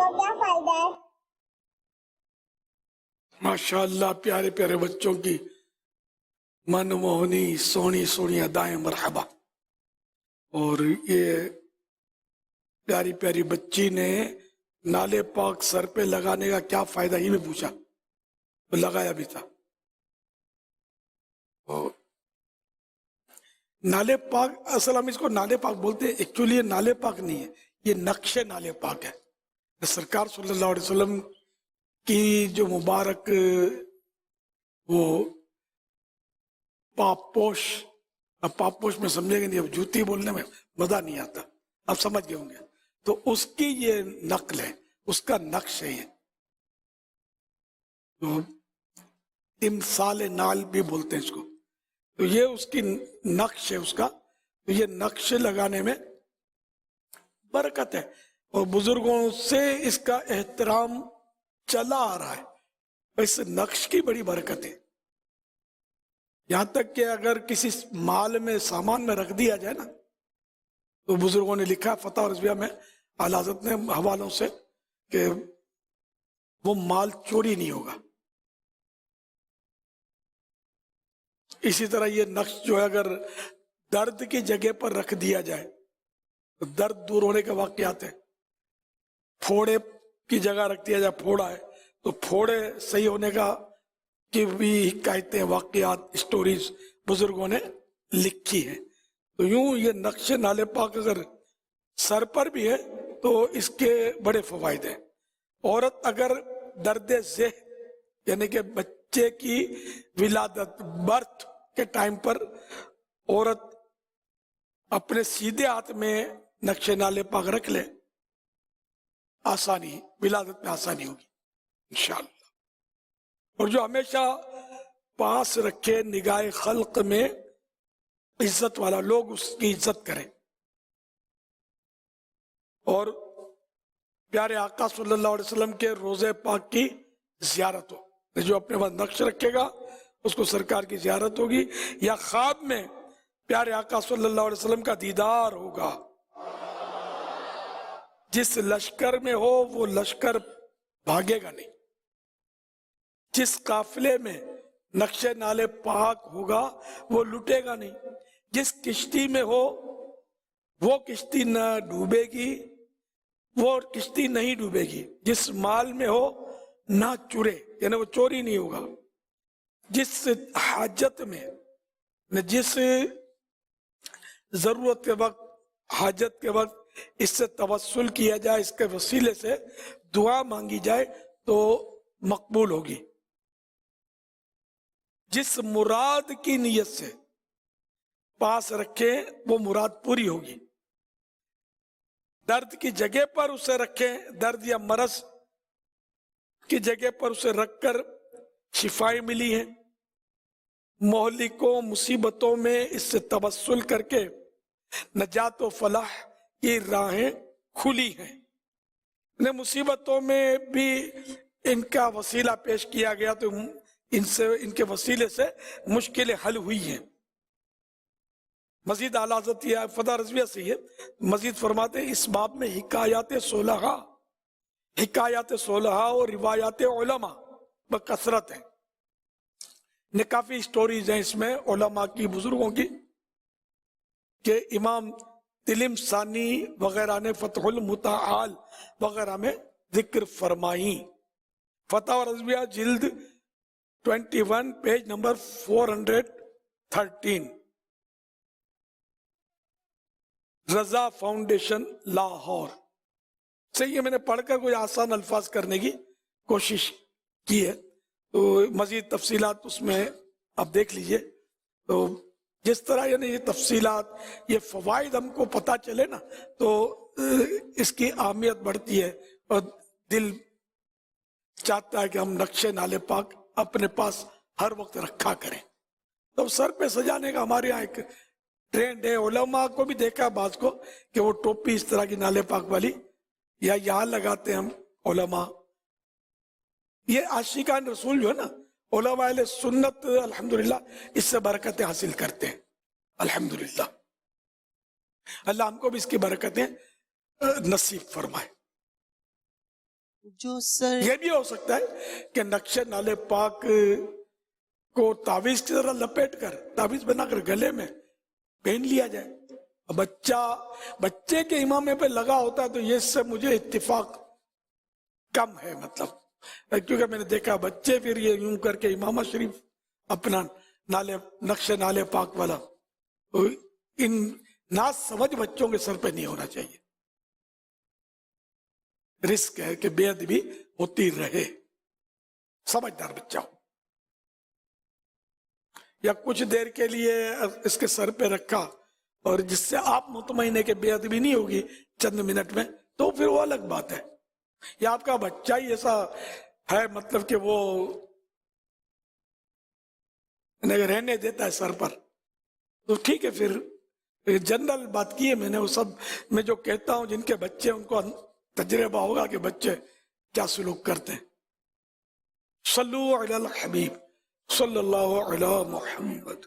کا کیا فائدہ ہے؟ ماشاءاللہ پیارے پیارے بچوں کی من موہنی سونی سونی ادائیں، مرحبا. اور یہ پیاری پیاری بچی نے نالے پاک سر پہ لگانے کا کیا فائدہ یہ بھی پوچھا، تو لگایا بھی تھا. اور نالے پاک، اصل ہم اس کو نالے پاک بولتے ہیں، ایکچولی یہ نالے پاک نہیں ہے، یہ نقش نالے پاک ہے. سرکار صلی اللہ علیہ وسلم کی جو مبارک وہ پاپوش، اب پاپوش میں سمجھے گے نہیں، اب جوتی بولنے میں مزہ نہیں آتا، اب سمجھ گئے ہوں گے. تو اس کی یہ نقل ہے، اس کا نقش ہے. یہ تو تمثال نال بھی بولتے ہیں اس کو. تو یہ اس کی نقش ہے اس کا. تو یہ نقش لگانے میں برکت ہے، اور بزرگوں سے اس کا احترام چلا آ رہا ہے. اس نقش کی بڑی برکت ہے، یہاں تک کہ اگر کسی مال میں سامان میں رکھ دیا جائے نا، تو بزرگوں نے لکھا فتح اور رضویہ میں، اعلیٰ حضرت نے حوالوں سے، کہ وہ مال چوری نہیں ہوگا. اسی طرح یہ نقش جو ہے اگر درد کی جگہ پر رکھ دیا جائے تو درد دور ہونے کے واقعات ہیں. پھوڑے کی جگہ رکھ دیا جائے، پھوڑا ہے تو پھوڑے صحیح ہونے کا کی بھی حکایتیں، واقعات، اسٹوریز بزرگوں نے لکھی ہیں. تو یوں یہ نقش نالے پاک اگر سر پر بھی ہے تو اس کے بڑے فوائد ہیں. عورت اگر درد ذہ یعنی کہ بچے کی ولادت، برتھ کے ٹائم پر عورت اپنے سیدھے ہاتھ میں نقش نالے پاک رکھ لے، آسانی، ولادت میں آسانی ہوگی انشاءاللہ. اور جو ہمیشہ پاس رکھے نگاہ خلق میں عزت والا، لوگ اس کی عزت کریں. اور پیارے آقا صلی اللہ علیہ وسلم کے روضے پاک کی زیارت ہو. جو اپنے پاس نقش رکھے گا اس کو سرکار کی زیارت ہوگی، یا خواب میں پیارے آقا صلی اللہ علیہ وسلم کا دیدار ہوگا. جس لشکر میں ہو وہ لشکر بھاگے گا نہیں، جس قافلے میں نقش نالے پاک ہوگا وہ لٹے گا نہیں، جس کشتی میں ہو وہ کشتی نہ ڈوبے گی، وہ کشتی نہیں ڈوبے گی. جس مال میں ہو نہ چورے، یعنی وہ چوری نہیں ہوگا. جس حاجت میں، جس ضرورت کے وقت، حاجت کے وقت اس سے توسل کیا جائے، اس کے وسیلے سے دعا مانگی جائے تو مقبول ہوگی. جس مراد کی نیت سے پاس رکھیں وہ مراد پوری ہوگی. درد کی جگہ پر اسے رکھیں، درد یا مرض کی جگہ پر اسے رکھ کر شفائیں ملی ہیں. مہلکوں مصیبتوں میں اس سے توسل کر کے نجات و فلاح کی راہیں کھلی ہیں. مصیبتوں میں بھی ان کا وسیلہ پیش کیا گیا تو ان کے وسیلے سے مشکلیں حل ہوئی ہیں. مزید اعلیٰ حضرت یہ فتح رضویہ سے ہے، مزید فرماتے ہیں اس باب میں حکایات صلحہ اور روایات علماء بکثرت ہیں. کافی سٹوریز ہیں اس میں علماء کی، بزرگوں کی، کہ امام تلمسانی وغیرہ نے فتح المتعال وغیرہ میں ذکر فرمائی. فتح رضویہ جلد 21 پیج نمبر 413، رضا فاؤنڈیشن لاہور. صحیح ہے، میں نے پڑھ کر کوئی آسان الفاظ کرنے کی کوشش کی ہے، تو مزید تفصیلات اس میں آپ دیکھ لیجئے. تو جس طرح یعنی یہ تفصیلات، یہ فوائد ہم کو پتہ چلے نا تو اس کی اہمیت بڑھتی ہے، اور دل چاہتا ہے کہ ہم نقش نالے پاک اپنے پاس ہر وقت رکھا کریں. تو سر پہ سجانے کا ہمارے یہاں ایک ٹرینڈ ہے. علماء کو بھی دیکھا بعض کو کہ وہ ٹوپی اس طرح کی نالے پاک والی یا یہاں لگاتے ہیں ہم علماء. یہ عاشقان رسول جو ہے نا، علماء اہل سنت الحمدللہ اس سے برکتیں حاصل کرتے ہیں الحمدللہ. اللہ ہم کو بھی اس کی برکتیں نصیب فرمائے. جو سر یہ بھی ہو سکتا ہے کہ نقش نالے پاک کو تعویذ کی طرح لپیٹ کر تعویذ بنا کر گلے میں پہن لیا جائے. بچے کے امامے پہ لگا ہوتا ہے تو یہ اس سے مجھے اتفاق کم ہے، مطلب کیونکہ میں نے دیکھا بچے پھر یہ یوں کر کے امامہ شریف اپنا نقش نالے پاک والا، ان نا سمجھ بچوں کے سر پہ نہیں ہونا چاہیے. رسک ہے کہ بے ادبی ہوتی رہے. سمجھدار بچہ ہو یا کچھ دیر کے لیے اس کے سر پہ رکھا اور جس سے آپ مطمئن ہے کہ بے ادبی نہیں ہوگی چند منٹ میں، تو پھر وہ الگ بات ہے. یا آپ کا بچہ ہی ایسا ہے مطلب کہ وہ رہنے دیتا ہے سر پر، تو ٹھیک ہے. پھر جنرل بات کی ہے میں نے، وہ سب میں جو کہتا ہوں جن کے بچے ان کو تجربہ ہوگا کہ بچے کیا سلوک کرتے ہیں. صلو علی الحبیب صلی اللہ علی محمد.